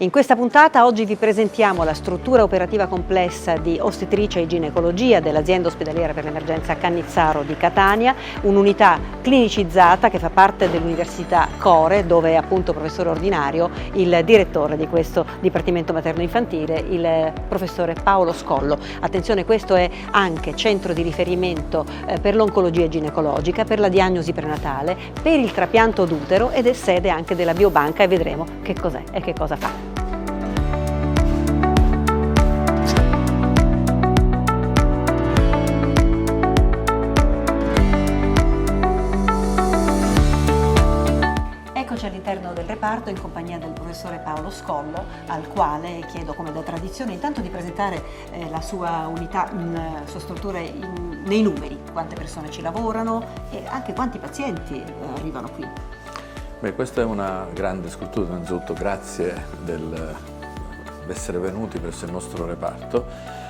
In questa puntata oggi vi presentiamo la struttura operativa complessa di ostetricia e ginecologia dell'azienda ospedaliera per l'emergenza Cannizzaro di Catania, un'unità clinicizzata che fa parte dell'Università Core, dove è appunto professore ordinario il direttore di questo Dipartimento Materno-Infantile, il professore Paolo Scollo. Attenzione, questo è anche centro di riferimento per l'oncologia ginecologica, per la diagnosi prenatale, per il trapianto d'utero ed è sede anche della biobanca, e vedremo che cos'è e che cosa fa. Eccoci all'interno del reparto in compagnia del professore Paolo Scollo, al quale chiedo, come da tradizione, intanto di presentare la sua unità, la sua struttura nei numeri, quante persone ci lavorano e anche quanti pazienti arrivano qui. Beh, questa è una grande struttura, innanzitutto grazie d'essere venuti presso il nostro reparto.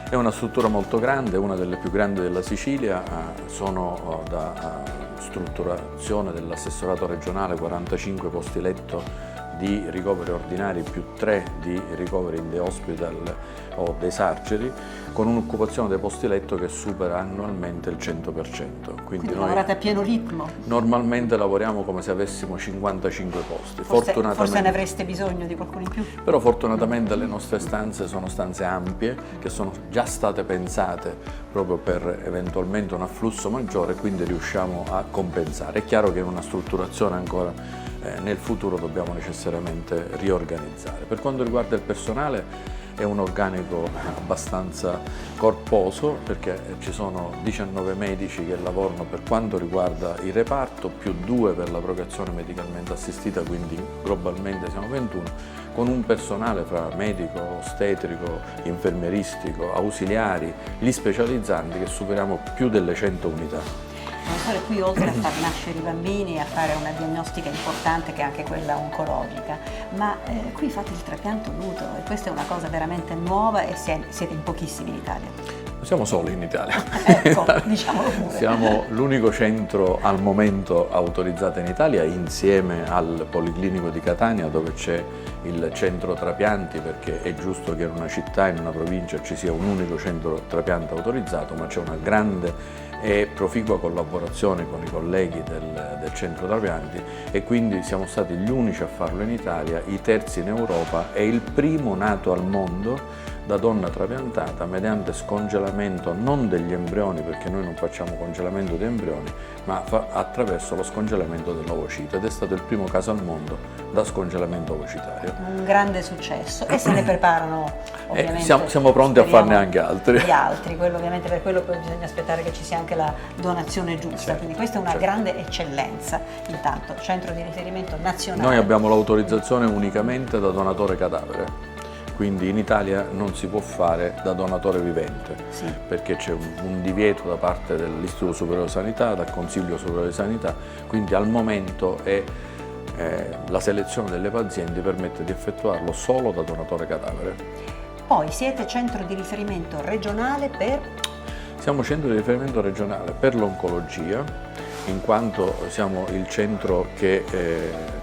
È una struttura molto grande, una delle più grandi della Sicilia, sono da strutturazione dell'assessorato regionale 45 posti letto di ricoveri ordinari più 3 di ricoveri in the hospital o dei sargeri, con un'occupazione dei posti letto che supera annualmente il 100%. Quindi noi lavorate a pieno ritmo? Normalmente lavoriamo come se avessimo 55 posti. Forse ne avreste bisogno di qualcuno in più? Però fortunatamente le nostre stanze sono stanze ampie, che sono già state pensate proprio per eventualmente un afflusso maggiore, quindi riusciamo a compensare. È chiaro che in una strutturazione ancora nel futuro dobbiamo necessariamente riorganizzare. Per quanto riguarda il personale è un organico abbastanza corposo, perché ci sono 19 medici che lavorano per quanto riguarda il reparto, più 2 per la procreazione medicalmente assistita, quindi globalmente siamo 21, con un personale fra medico, ostetrico, infermieristico, ausiliari, gli specializzanti, che superiamo più delle 100 unità. Professore, qui oltre a far nascere i bambini e a fare una diagnostica importante, che è anche quella oncologica, ma qui fate il trapianto d'utero, e questa è una cosa veramente nuova e siete in pochissimi in Italia. Siamo soli in Italia. Ecco, diciamolo pure. Siamo l'unico centro al momento autorizzato in Italia, insieme al Policlinico di Catania, dove c'è il centro trapianti, perché è giusto che in una città, in una provincia ci sia un unico centro trapianti autorizzato, ma c'è una grande e proficua collaborazione con i colleghi del centro trapianti, e quindi siamo stati gli unici a farlo in Italia, i terzi in Europa, e il primo nato al mondo da donna trapiantata mediante scongelamento non degli embrioni, perché noi non facciamo congelamento di embrioni, ma attraverso lo scongelamento dell'ovocito, ed è stato il primo caso al mondo da scongelamento ovocitario. Un grande successo, e se ne preparano ovviamente. Siamo pronti a farne anche altri. Gli altri, quello ovviamente, per quello poi bisogna aspettare che ci sia anche la donazione giusta, certo, quindi questa è una grande eccellenza. Intanto, centro di riferimento nazionale. Noi abbiamo l'autorizzazione unicamente da donatore cadavere. Quindi in Italia non si può fare da donatore vivente, sì, perché c'è un divieto da parte dell'Istituto Superiore di Sanità, dal Consiglio Superiore di Sanità, quindi al momento la selezione delle pazienti permette di effettuarlo solo da donatore cadavere. Poi siete centro di riferimento regionale per? Siamo centro di riferimento regionale per l'oncologia, in quanto siamo il centro che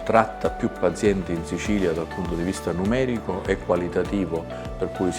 tratta più pazienti in Sicilia dal punto di vista numerico e qualitativo, per cui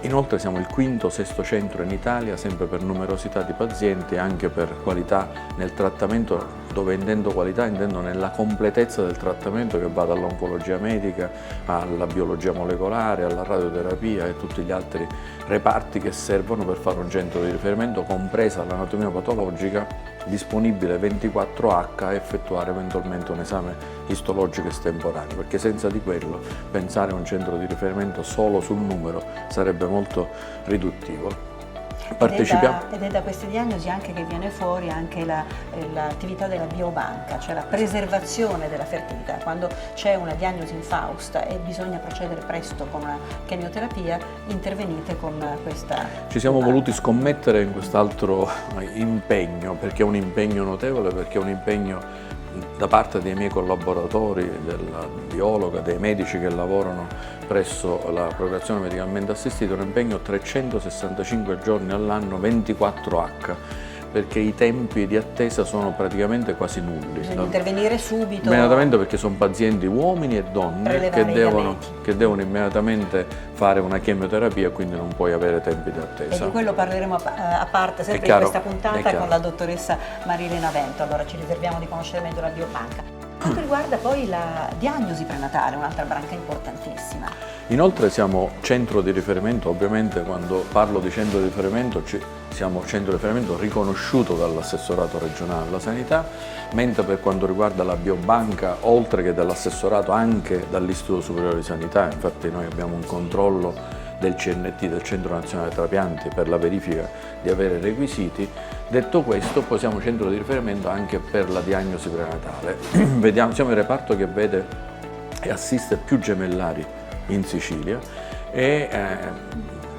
inoltre siamo il quinto, sesto centro in Italia, sempre per numerosità di pazienti e anche per qualità nel trattamento, dove intendo qualità intendo nella completezza del trattamento, che va dall'oncologia medica alla biologia molecolare, alla radioterapia e tutti gli altri reparti che servono per fare un centro di riferimento, compresa l'anatomia patologica, disponibile 24H, e effettuare eventualmente un esame istologico estemporaneo, perché senza di quello pensare a un centro di riferimento solo sul numero sarebbe molto riduttivo. Ed è da queste diagnosi anche che viene fuori anche l'attività della biobanca, cioè la preservazione della fertilità. Quando c'è una diagnosi infausta e bisogna procedere presto con una chemioterapia, intervenite con questa. Ci siamo voluti scommettere in quest'altro impegno, perché è un impegno notevole, perché è un impegno da parte dei miei collaboratori, della biologa, dei medici che lavorano presso la procreazione medicalmente assistita, un impegno 365 giorni all'anno, 24H, perché i tempi di attesa sono praticamente quasi nulli. Bisogna intervenire subito. Immediatamente, perché sono pazienti uomini e donne che devono immediatamente fare una chemioterapia, quindi non puoi avere tempi di attesa. E di quello parleremo a parte sempre in questa puntata con la dottoressa Marilena Vento. Allora ci riserviamo di conoscere meglio la biobanca. Quanto riguarda poi la diagnosi prenatale, un'altra branca importantissima. Inoltre siamo centro di riferimento, ovviamente quando parlo di centro di riferimento siamo centro di riferimento riconosciuto dall'assessorato regionale alla sanità, mentre per quanto riguarda la biobanca, oltre che dall'assessorato, anche dall'Istituto Superiore di Sanità. Infatti noi abbiamo un controllo del CNT, del Centro Nazionale Trapianti, per la verifica di avere requisiti. Detto questo, poi siamo centro di riferimento anche per la diagnosi prenatale. Siamo il reparto che vede e assiste più gemellari in Sicilia e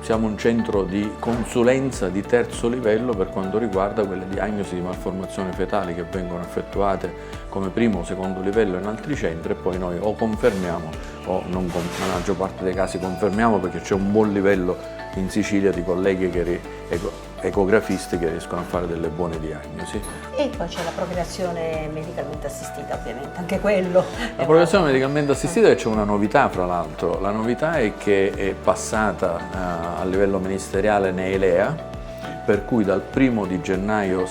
siamo un centro di consulenza di terzo livello per quanto riguarda quelle diagnosi di malformazioni fetali che vengono effettuate come primo o secondo livello in altri centri, e poi noi o confermiamo o non, nella maggior parte dei casi confermiamo, perché c'è un buon livello in Sicilia di colleghi ecografisti che riescono a fare delle buone diagnosi. E poi c'è la procreazione medicalmente assistita, ovviamente, anche quello. La procreazione medicalmente assistita, c'è una novità fra l'altro. La novità è che è passata a livello ministeriale NEILEA, per cui dal 1° di gennaio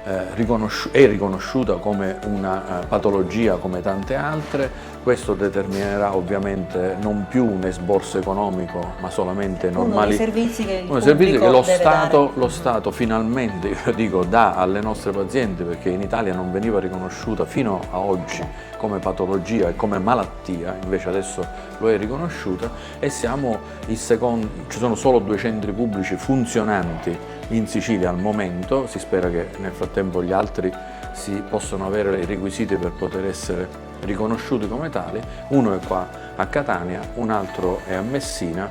è riconosciuta come una patologia come tante altre. Questo determinerà ovviamente non più un esborso economico, ma solamente normali servizi che lo Stato finalmente, io dico, dà alle nostre pazienti, perché in Italia non veniva riconosciuta fino a oggi come patologia e come malattia, invece adesso lo è riconosciuta, e siamo il secondo. Ci sono solo 2 centri pubblici funzionanti in Sicilia al momento. Si spera che nel frattempo gli altri si possano avere i requisiti per poter essere riconosciuti come tali. Uno è qua a Catania, un altro è a Messina,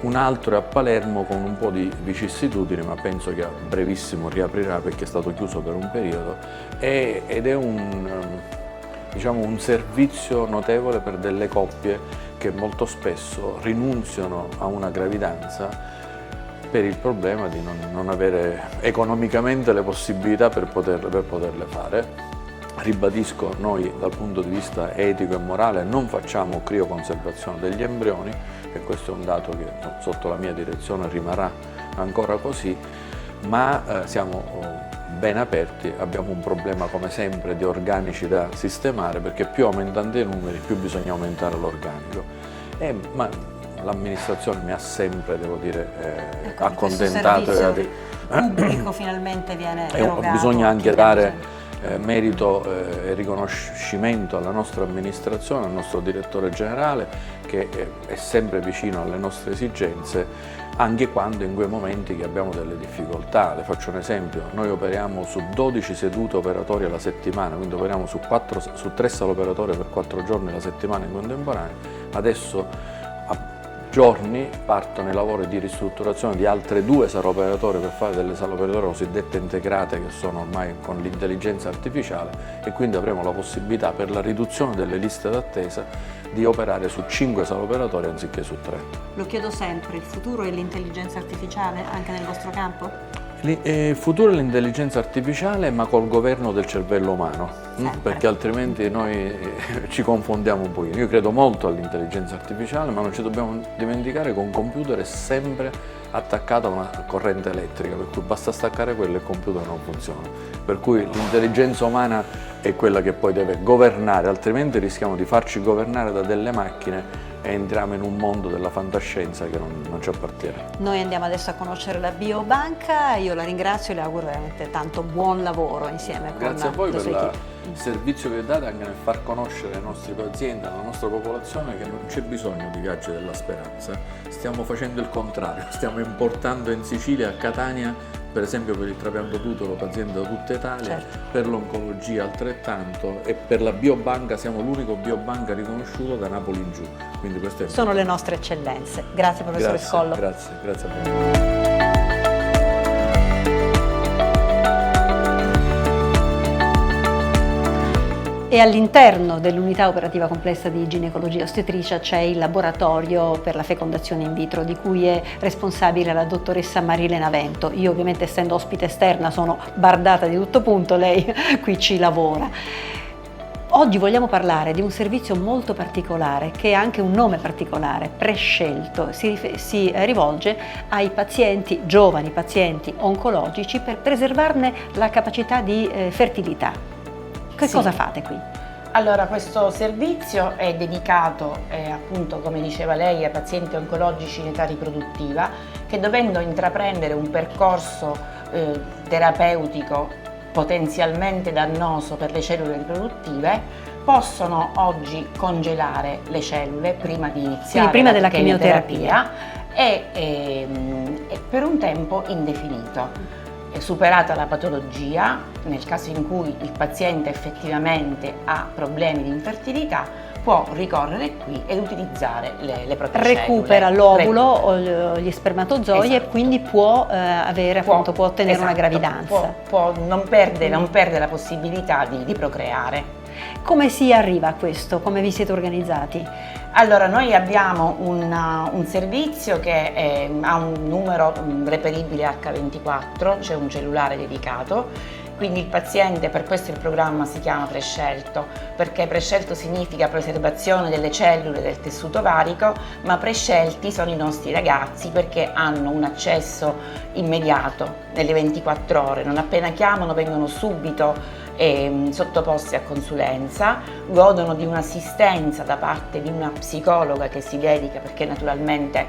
un altro è a Palermo con un po' di vicissitudini, ma penso che a brevissimo riaprirà perché è stato chiuso per un periodo, ed è un servizio notevole per delle coppie che molto spesso rinunziano a una gravidanza per il problema di non avere economicamente le possibilità per poterle fare. Ribadisco, noi dal punto di vista etico e morale non facciamo crioconservazione degli embrioni, e questo è un dato che sotto la mia direzione rimarrà ancora così, ma siamo ben aperti. Abbiamo un problema come sempre di organici da sistemare, perché più aumentando i numeri più bisogna aumentare l'organico. Ma l'amministrazione mi ha sempre, devo dire, accontentato. Il pubblico finalmente viene erogato. Bisogna anche dare merito e riconoscimento alla nostra amministrazione, al nostro direttore generale, che è sempre vicino alle nostre esigenze, anche quando in quei momenti che abbiamo delle difficoltà. Le faccio un esempio: noi operiamo su 12 sedute operatorie alla settimana, quindi operiamo su 3 sale operatorie per 4 giorni alla settimana in contemporanea. Adesso giorni partono i lavori di ristrutturazione di altre 2 sale operatorie per fare delle sale operatorie cosiddette integrate, che sono ormai con l'intelligenza artificiale, e quindi avremo la possibilità, per la riduzione delle liste d'attesa, di operare su 5 sale operatorie anziché su 3. Lo chiedo sempre, il futuro è l'intelligenza artificiale anche nel vostro campo? Il futuro è l'intelligenza artificiale, ma col governo del cervello umano, perché altrimenti noi ci confondiamo un pochino. Io credo molto all'intelligenza artificiale, ma non ci dobbiamo dimenticare che un computer è sempre attaccato a una corrente elettrica, per cui basta staccare quello e il computer non funziona. Per cui l'intelligenza umana è quella che poi deve governare, altrimenti rischiamo di farci governare da delle macchine e entriamo in un mondo della fantascienza che non ci appartiene. Noi andiamo adesso a conoscere la biobanca. Io la ringrazio e le auguro veramente tanto buon lavoro insieme con Grazie a voi per il servizio che date anche nel far conoscere ai nostri pazienti, alla nostra popolazione, che non c'è bisogno di viaggi della speranza. Stiamo facendo il contrario, stiamo importando in Sicilia, a Catania, per esempio per il trapianto d'utero, pazienti da tutta Italia, certo. Per l'oncologia altrettanto, e per la biobanca siamo l'unico biobanca riconosciuto da Napoli in giù. Quindi queste sono le nostre eccellenze. Grazie professore Scollo. Grazie a voi. E all'interno dell'unità operativa complessa di ginecologia ostetricia c'è il laboratorio per la fecondazione in vitro, di cui è responsabile la dottoressa Marilena Vento. Io ovviamente, essendo ospite esterna, sono bardata di tutto punto, lei qui ci lavora. Oggi vogliamo parlare di un servizio molto particolare, che ha anche un nome particolare, prescelto. Si rivolge ai pazienti, giovani pazienti oncologici, per preservarne la capacità di fertilità. Che cosa fate qui? Allora, questo servizio è dedicato appunto, come diceva lei, ai pazienti oncologici in età riproduttiva che, dovendo intraprendere un percorso terapeutico potenzialmente dannoso per le cellule riproduttive, possono oggi congelare le cellule prima di iniziare prima la della chemioterapia e per un tempo indefinito. Superata la patologia, nel caso in cui il paziente effettivamente ha problemi di infertilità, può ricorrere qui ed utilizzare le proprie recupera cellule. l'ovulo o gli spermatozoi, Esatto. e quindi può può ottenere una gravidanza. Non perde la possibilità di procreare. Come si arriva a questo? Come vi siete organizzati? Allora, noi abbiamo un servizio che ha un numero reperibile H24, c'è un cellulare dedicato, quindi il paziente, per questo il programma si chiama prescelto, perché prescelto significa preservazione delle cellule del tessuto ovarico, ma prescelti sono i nostri ragazzi perché hanno un accesso immediato nelle 24 ore, non appena chiamano vengono subito sottoposti a consulenza, godono di un'assistenza da parte di una psicologa che si dedica, perché naturalmente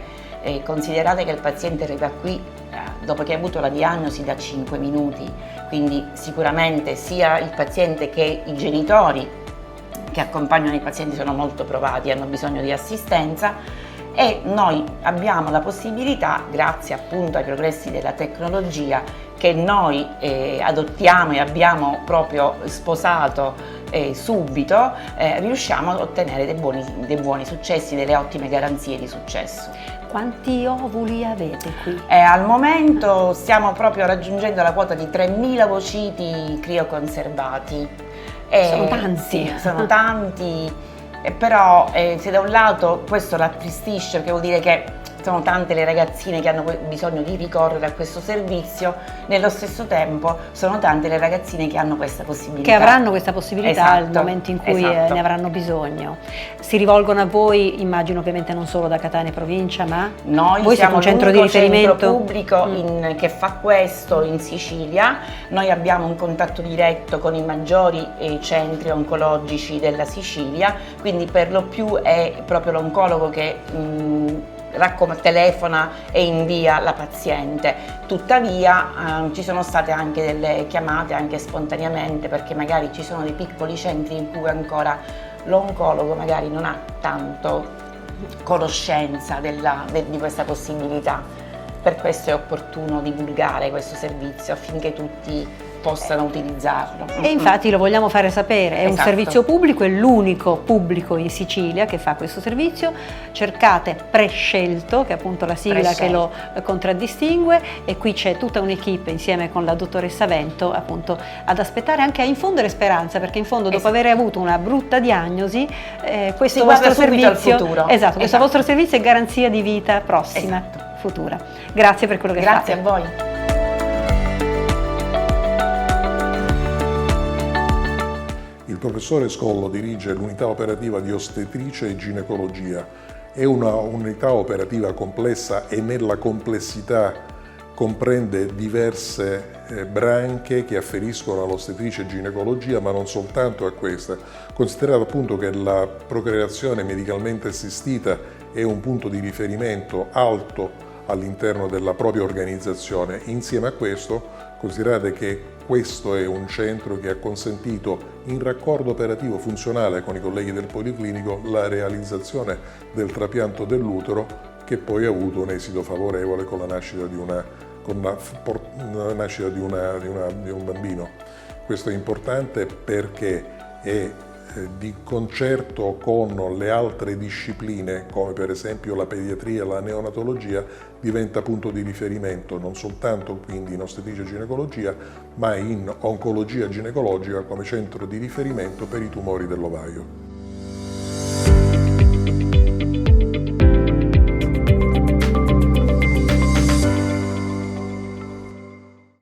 considerate che il paziente arriva qui dopo che ha avuto la diagnosi da 5 minuti, quindi sicuramente sia il paziente che i genitori che accompagnano i pazienti sono molto provati, hanno bisogno di assistenza, e noi abbiamo la possibilità, grazie appunto ai progressi della tecnologia che noi adottiamo e abbiamo proprio sposato subito, riusciamo ad ottenere dei buoni successi, delle ottime garanzie di successo. Quanti ovuli avete qui? Al momento stiamo proprio raggiungendo la quota di 3.000 ovociti crioconservati. Sono tanti. Sì, sono tanti, però se da un lato questo rattristisce, perché vuol dire che sono tante le ragazzine che hanno bisogno di ricorrere a questo servizio, nello stesso tempo sono tante le ragazzine che hanno questa possibilità. Che avranno questa possibilità Esatto, nel momento in cui esatto. ne avranno bisogno. Si rivolgono a voi, immagino ovviamente non solo da Catania provincia, ma noi voi siete siamo un centro di riferimento centro pubblico che fa questo in Sicilia. Noi abbiamo un contatto diretto con i maggiori centri oncologici della Sicilia, quindi per lo più è proprio l'oncologo che telefona e invia la paziente. Tuttavia ci sono state anche delle chiamate anche spontaneamente, perché magari ci sono dei piccoli centri in cui ancora l'oncologo magari non ha tanto conoscenza di questa possibilità. Per questo è opportuno divulgare questo servizio affinché tutti possano utilizzarlo. E infatti lo vogliamo fare sapere, è un Esatto. servizio pubblico, è l'unico pubblico in Sicilia che fa questo servizio. Cercate Prescelto, che è appunto la sigla che lo contraddistingue, e qui c'è tutta un'equipe insieme con la dottoressa Vento appunto ad aspettare, anche a infondere speranza, perché in fondo dopo aver avuto una brutta diagnosi questo vostro servizio, questo vostro servizio è garanzia di vita prossima, futura. Grazie per quello che fate. Grazie a voi. Il professore Scollo dirige l'unità operativa di ostetricia e ginecologia. È una unità operativa complessa e nella complessità comprende diverse branche che afferiscono all'ostetricia e ginecologia, ma non soltanto a questa. Considerato appunto che la procreazione medicalmente assistita è un punto di riferimento alto all'interno della propria organizzazione, insieme a questo considerate che questo è un centro che ha consentito, in raccordo operativo funzionale con i colleghi del Policlinico, la realizzazione del trapianto dell'utero, che poi ha avuto un esito favorevole con la nascita di un bambino. Questo è importante perché è di concerto con le altre discipline, come per esempio la pediatria e la neonatologia, diventa punto di riferimento non soltanto quindi in ostetricia e ginecologia, ma in oncologia ginecologica come centro di riferimento per i tumori dell'ovaio.